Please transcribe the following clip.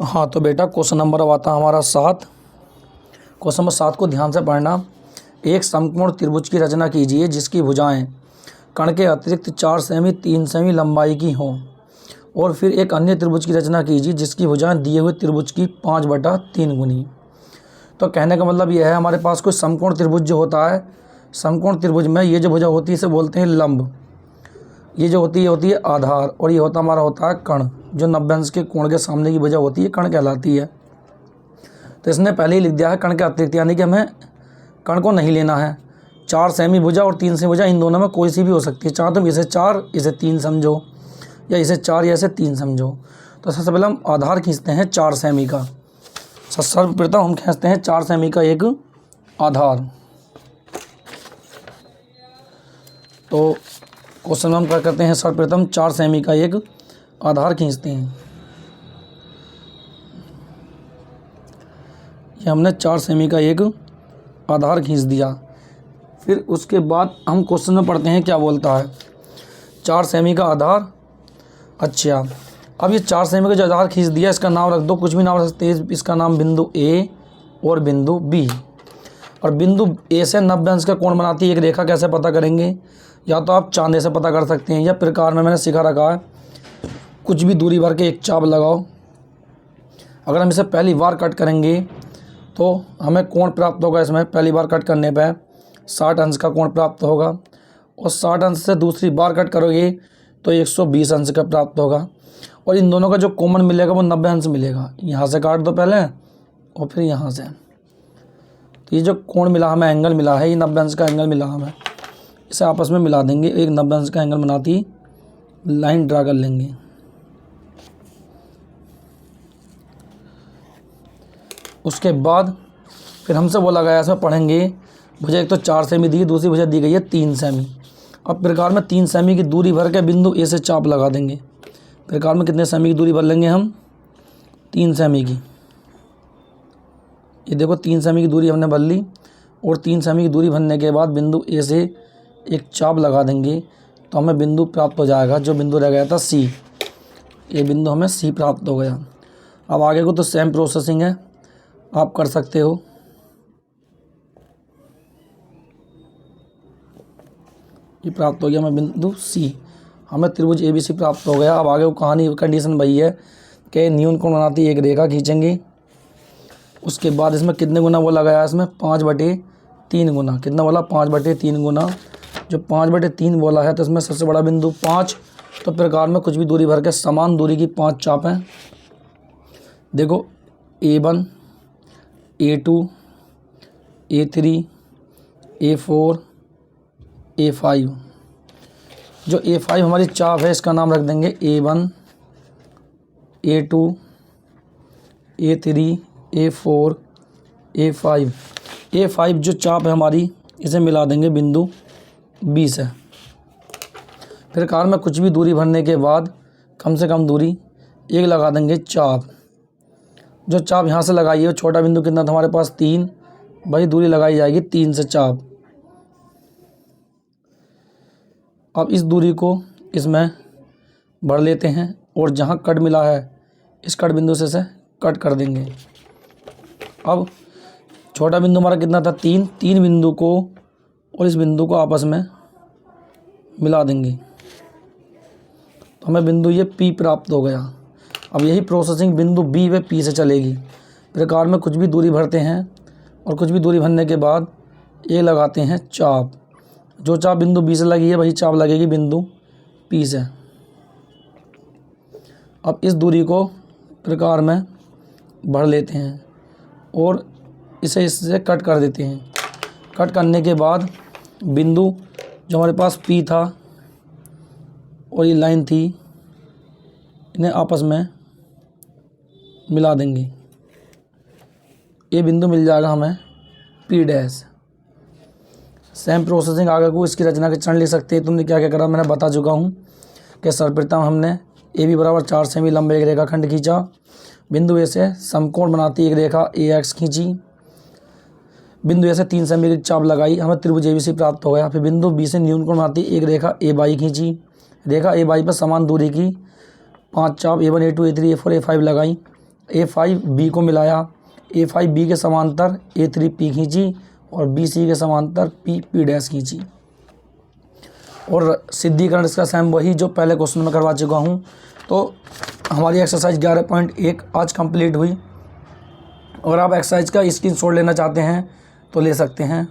हाँ तो बेटा क्वेश्चन नंबर अब आता हमारा 7। क्वेश्चन नंबर 7 को ध्यान से पढ़ना। एक समकोण त्रिभुज की रचना कीजिए जिसकी भुजाएं कण के अतिरिक्त 4 सेमी 3 सेमी लंबाई की हों, और फिर एक अन्य त्रिभुज की रचना कीजिए जिसकी भुजाएं दिए हुए त्रिभुज की 5/3 गुनी। तो कहने का मतलब यह है, हमारे पास कोई समकोण त्रिभुज जो होता है, समकोण त्रिभुज में ये जो भुजा होती है इसे बोलते हैं लंब, ये जो होती है आधार, और ये हमारा होता है कण। जो 90 अंश के कोण के सामने की भुजा होती है कण कहलाती है। तो इसने पहले ही लिख दिया है कण के अतिरिक्त, यानी कि हमें कण को नहीं लेना है। 4 सेमी भुजा और 3 सेमी भुजा, इन दोनों में कोई सी भी हो सकती है। चाहे तुम इसे 4 इसे 3 समझो, या इसे 4 या इसे 3 समझो। तो सबसे पहले हम आधार खींचते हैं 4 सेमी का। सर्वप्रथम हम खींचते हैं 4 सेमी का एक आधार। तो क्वेश्चन में हम क्या करते हैं, सर्वप्रथम 4 सेमी का एक आधार खींचते हैं। ये हमने 4 सेमी का एक आधार खींच दिया। फिर उसके बाद हम क्वेश्चन में पढ़ते हैं क्या बोलता है। 4 सेमी का आधार, अच्छा अब ये 4 सेमी का जो आधार खींच दिया इसका नाम रख दो, कुछ भी नाम रख सकते हैं। इसका नाम बिंदु ए और बिंदु बी। और बिंदु ए से 90 अंश का कोण बनाती है एक रेखा, कैसे पता करेंगे? या तो आप चांदे से पता कर सकते हैं, या प्रकार में मैंने सिखा रखा है, कुछ भी दूरी भर के एक चाप लगाओ। अगर हम इसे पहली बार कट करेंगे तो हमें कोण प्राप्त होगा। इसमें पहली बार कट करने पर 60 अंश का कोण प्राप्त होगा, और 60 अंश से दूसरी बार कट करोगे तो 120 अंश का प्राप्त होगा। और इन दोनों का जो कॉमन मिलेगा वो 90 अंश मिलेगा। यहाँ से काट दो पहले और फिर यहाँ से। तो ये जो कोण मिला हमें, एंगल मिला है, ये 90 अंश का एंगल मिला हमें। इसे आपस में मिला देंगे, एक 90 अंश का एंगल बनाती लाइन ड्रा कर लेंगे। उसके बाद फिर हमसे बोला गया, इसमें पढ़ेंगे भुजा एक तो 4 सेमी दी, दूसरी भुजा दी गई है 3 सेमी। अब प्रकार में 3 सेमी की दूरी भर के बिंदु ए से चाप लगा देंगे। प्रकार में कितने सेमी की दूरी भर लेंगे हम? 3 सेमी की। ये देखो 3 सेमी की दूरी हमने भर ली, और 3 सेमी की दूरी भरने के बाद बिंदु ए से एक चाप लगा देंगे तो हमें बिंदु प्राप्त हो जाएगा। जो बिंदु रह गया था सी, ये बिंदु हमें सी प्राप्त हो गया। अब आगे को तो सेम प्रोसेसिंग है, आप कर सकते हो। ये प्राप्त हो गया हमें बिंदु सी, हमें त्रिभुज ABC प्राप्त हो गया। अब आगे वो कहानी कंडीशन वही है कि न्यून कोण बनाती एक रेखा खींचेंगे। उसके बाद इसमें कितने गुना बोला गया? इसमें 5/3 गुना। कितना बोला? 5/3 गुना। जो 5/3 बोला है तो इसमें सबसे बड़ा बिंदु 5। तो प्रकार में कुछ भी दूरी भर के समान दूरी की 5 चाप हैं। देखो A1, A2, A3, A4, A5। जो A5 हमारी चाप है इसका नाम रख देंगे A1, A2, A3, A4, A5। A5 जो चाप है हमारी, इसे मिला देंगे बिंदु B से। फिर कार में कुछ भी दूरी भरने के बाद कम से कम दूरी एक लगा देंगे चाप। जो चाप यहाँ से लगाई है, छोटा बिंदु कितना था हमारे पास? 3, वही दूरी लगाई जाएगी 3 से चाप। अब इस दूरी को इसमें भर लेते हैं, और जहाँ कट मिला है इस कट बिंदु से कट कर देंगे। अब छोटा बिंदु हमारा कितना था? 3। 3 बिंदु को और इस बिंदु को आपस में मिला देंगे तो हमें बिंदु ये P प्राप्त हो गया। अब यही प्रोसेसिंग बिंदु B व P से चलेगी। प्रकार में कुछ भी दूरी भरते हैं, और कुछ भी दूरी भरने के बाद ये लगाते हैं चाप। जो चाप बिंदु B से लगी है वही चाप लगेगी बिंदु P से। अब इस दूरी को प्रकार में भर लेते हैं और इसे इससे कट कर देते हैं। कट करने के बाद बिंदु जो हमारे पास P था और ये लाइन थी, इन्हें आपस में मिला देंगे। ये बिंदु मिल जाएगा हमें P'। सेम प्रोसेसिंग आगे को इसकी रचना के चरण लिख सकते हैं। तुमने क्या क्या करा मैंने बता चुका हूँ कि सर्वप्रथम हमने AB बराबर 4 सेमी लंबे एक रेखाखंड खींचा। बिंदु ए से समकोण बनाती एक रेखा AX खींची। बिंदु ए से 3 सेमी की चाप लगाई, हमें त्रिभुज ABC प्राप्त हो गया। फिर बिंदु B से न्यून कोण बनाती एक रेखा AY खींची। रेखा AY पर समान दूरी की 5 चाप A1, A2, A3, A4, A5 लगाई। A5 B को मिलाया, A5B के समांतर A3P खींची और BC के समांतर P डैश खींची। और सिद्धीकरण इसका सेम वही जो पहले क्वेश्चन में करवा चुका हूँ। तो हमारी एक्सरसाइज 11.1 आज कंप्लीट हुई। और आप एक्सरसाइज का स्क्रीनशॉट लेना चाहते हैं तो ले सकते हैं।